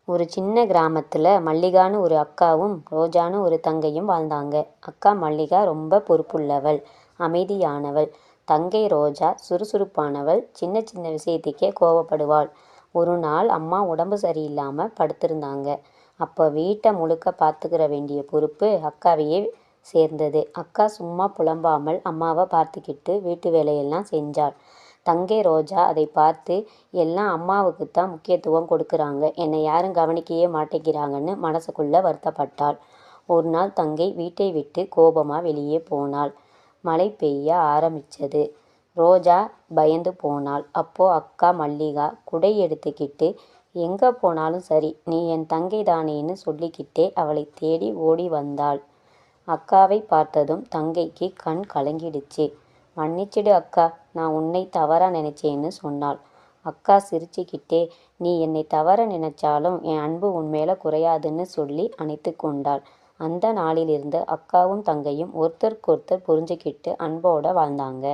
ஒரு சின்ன கிராமத்தில் மல்லிகான்னு ஒரு அக்காவும் ரோஜான்னு ஒரு தங்கையும் வாழ்ந்தாங்க. அக்கா மல்லிகா ரொம்ப பொறுப்புள்ளவள், அமைதியானவள். தங்கை ரோஜா சுறுசுறுப்பானவள், சின்ன சின்ன விஷயத்துக்கே கோவப்படுவாள். ஒரு நாள் அம்மா உடம்பு சரியில்லாமல் படுத்திருந்தாங்க. அப்போ வீட்டை முழுக்க பார்த்துக்கிற வேண்டிய பொறுப்பு அக்காவையே சேர்ந்தது. அக்கா சும்மா புலம்பாமல் அம்மாவை பார்த்துக்கிட்டு வீட்டு வேலையெல்லாம் செஞ்சாள். தங்கை ரோஜா அதை பார்த்து, எல்லாம் அம்மாவுக்குத்தான் முக்கியத்துவம் கொடுக்குறாங்க, என்னை யாரும் கவனிக்கவே மாட்டேங்கிறாங்கன்னு மனசுக்குள்ள வருத்தப்பட்டாள். ஒரு நாள் தங்கை வீட்டை விட்டு கோபமாக வெளியே போனாள். மழை பெய்ய ஆரம்பிச்சது. ரோஜா பயந்து போனாள். அப்போ அக்கா மல்லிகா குடை எடுத்துக்கிட்டு, எங்கே போனாலும் சரி நீ என் தங்கை தானேன்னு சொல்லிக்கிட்டே அவளை தேடி ஓடி வந்தாள். அக்காவை பார்த்ததும் தங்கைக்கு கண் கலங்கிடுச்சு. மன்னிச்சிடு அக்கா, நான் உன்னை தவறா நினைச்சேன்னு சொன்னாள். அக்கா சிரிச்சுக்கிட்டே, நீ என்னை தவற நினைச்சாலும் என் அன்பு உன்மேல குறையாதுன்னு சொல்லி அணைத்து கொண்டாள். அந்த நாளிலிருந்து அக்காவும் தங்கையும் ஒருத்தருக்கொருத்தர் புரிஞ்சுக்கிட்டு அன்போட வாழ்ந்தாங்க.